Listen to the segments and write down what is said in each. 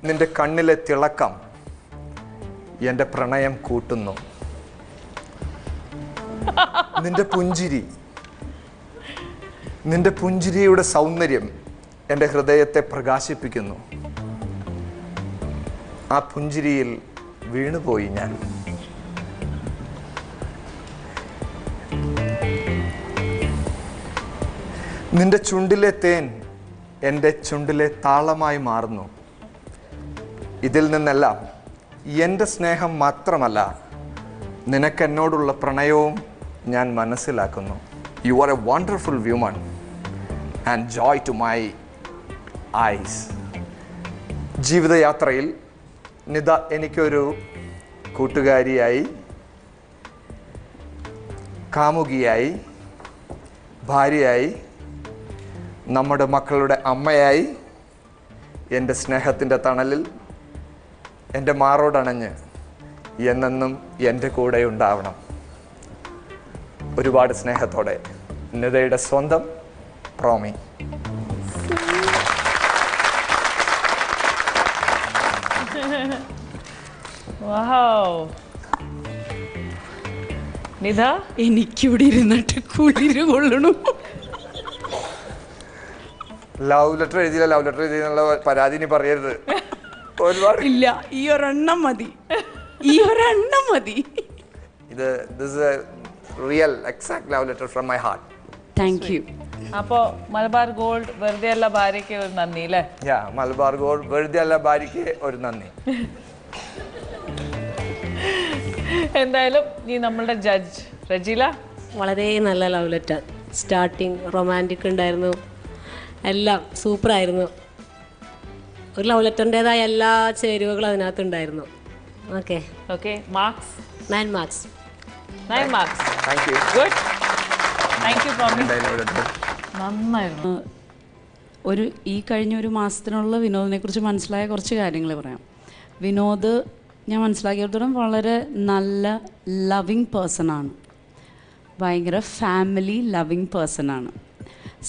നിന്റെ കണ്ണിലെ തിളക്കം എൻ്റെ പ്രണയം കൂട്ടുന്നു. നിന്റെ പുഞ്ചിരിയുടെ സൗന്ദര്യം എൻ്റെ ഹൃദയത്തെ പ്രകാശിപ്പിക്കുന്നു. ആ പുഞ്ചിരിയിൽ വീണുപോയി ഞാൻ. നിന്റെ ചുണ്ടിലെ തേൻ എൻ്റെ ചുണ്ടിലെ താളമായി മാറുന്നു. ഇതിൽ നിന്നെല്ലാം എൻ്റെ സ്നേഹം മാത്രമല്ല, നിനക്കെന്നോടുള്ള പ്രണയവും ഞാൻ മനസ്സിലാക്കുന്നു. You are a wonderful woman and joy to my eyes. ജീവിതയാത്രയിൽ നിത എനിക്കൊരു കൂട്ടുകാരിയായി, കാമുകിയായി, ഭാര്യയായി, നമ്മുടെ മക്കളുടെ അമ്മയായി, എൻ്റെ സ്നേഹത്തിൻ്റെ തണലിൽ എൻ്റെ മാറോടണഞ്ഞ് എന്നെന്നും എൻ്റെ കൂടെ ഉണ്ടാവണം. ഒരുപാട് സ്നേഹത്തോടെ നിതയുടെ സ്വന്തം പ്രോമി. നിധ, എനിക്കിവിടെ ഇരുന്നിട്ട് കുളിര് കൊള്ളണു. ലവ് ലെറ്റർ എഴുതിയുള്ള പരാതി നീ പറയരുത്. ഒരുപാട് ഇല്ല, ഈ ഒരെണ്ണം മതി. This is a real exact love letter from my heart. Thank you. അപ്പോ മലബാർ ഗോൾഡ് വെറുതെ അല്ല ഭാര്യയ്ക്ക് ഒരു നന്ദി അല്ലേ? മലബാർ ഗോൾഡ് വെറുതെ അല്ല ഭാര്യയ്ക്ക് ഒരു നന്ദി. എന്തായാലും നീ നമ്മളുടെ ജഡ്ജ് റജീല. വളരെ നല്ല ലവ് ലെറ്റർ. സ്റ്റാർട്ടിങ് റൊമാൻറ്റിക് ഉണ്ടായിരുന്നു, എല്ലാം സൂപ്പറായിരുന്നു. ഒരു ലവ് ലെറ്ററിൻ്റെതായ എല്ലാ ചേരുവകളും അതിനകത്തുണ്ടായിരുന്നു. Okay marks 9 marks. 9 marks. Thank you. Good. Thank you നന്നായിരുന്നു. ഈ കഴിഞ്ഞ ഒരു മാസത്തിനുള്ള വിനോദിനെ കുറിച്ച് മനസ്സിലായ കുറച്ച് കാര്യങ്ങൾ പറയാം. വിനോദ് ഞാൻ മനസ്സിലാക്കിയിടത്തോളം വളരെ നല്ല ലവിങ് പേഴ്സണാണ്, ഭയങ്കര ഫാമിലി ലവിങ് പേഴ്സണാണ്.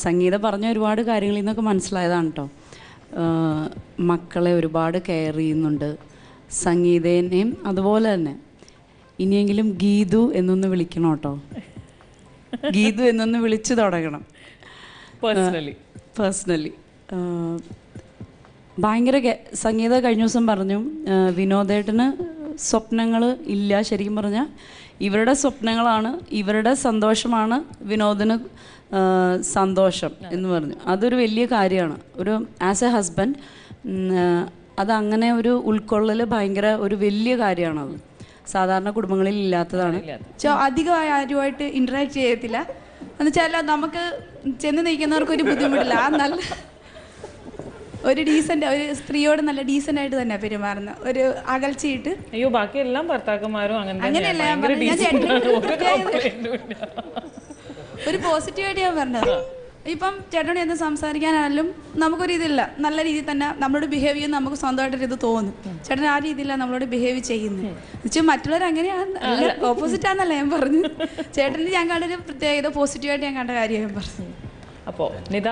സംഗീത പറഞ്ഞ ഒരുപാട് കാര്യങ്ങളിൽ നിന്നൊക്കെ മനസ്സിലായതാണ് കേട്ടോ. മക്കളെ ഒരുപാട് കെയർ ചെയ്യുന്നുണ്ട്. സംഗീതേനെയും അതുപോലെ തന്നെ. ഇനിയെങ്കിലും ഗീതു എന്നൊന്ന് വിളിക്കണം കേട്ടോ. ഗീതു എന്നൊന്ന് വിളിച്ചു തുടങ്ങണം പേഴ്സണലി. ഭയങ്കര സംഗീത കഴിഞ്ഞ ദിവസം പറഞ്ഞു, വിനോദേട്ടന് സ്വപ്നങ്ങൾ ഇല്ല. ശരിക്കും പറഞ്ഞാൽ ഇവരുടെ സ്വപ്നങ്ങളാണ്, ഇവരുടെ സന്തോഷമാണ് വിനോദിന് സന്തോഷം എന്ന് പറഞ്ഞു. അതൊരു വലിയ കാര്യമാണ്. ഒരു ആസ് എ ഹസ്ബൻഡ് അതങ്ങനെ ഒരു ഉൾക്കൊള്ളൽ ഭയങ്കര ഒരു വലിയ കാര്യമാണത്. സാധാരണ കുടുംബങ്ങളിൽ ഇല്ലാത്തതാണ്. അധികം ആരുമായിട്ട് ഇൻറ്ററാക്ട് ചെയ്യത്തില്ല എന്നുവെച്ചാൽ നമുക്ക് ചെന്ന് നിൽക്കുന്നവർക്ക് ഒരു ബുദ്ധിമുട്ടില്ല. നല്ല ഒരു സ്ത്രീയോട് നല്ല ഡീസൻ്റ് ആയിട്ട് തന്നെ പെരുമാറുന്ന ഒരു അകൽച്ചയിട്ട്. അയ്യോ, ബാക്കി എല്ലാ ഭർത്താക്കന്മാരും അങ്ങനെയല്ല ഒരു പോസിറ്റീവായിട്ട് ഞാൻ പറഞ്ഞത്. ഇപ്പം ചേട്ടനോട് എന്ത് സംസാരിക്കാനാണെങ്കിലും നമുക്കൊരു ഇതില്ല, നല്ല രീതിയിൽ തന്നെ നമ്മളോട് ബിഹേവ് ചെയ്യുന്ന നമുക്ക് സ്വന്തമായിട്ടൊരു ഇത് തോന്നും. ചേട്ടൻ ആ രീതിയിലാണ് നമ്മളോട് ബിഹേവ് ചെയ്യുന്നത്. എന്നുവെച്ചാൽ മറ്റുള്ളവർ അങ്ങനെയാണ്, ഓപ്പോസിറ്റ് ആണെന്നല്ല ഞാൻ പറഞ്ഞു. ചേട്ടന് ഞാൻ കണ്ടൊരു പ്രത്യേകത പോസിറ്റീവായിട്ട് ഞാൻ കണ്ട കാര്യം ഞാൻ പറഞ്ഞു. അപ്പോൾ നിത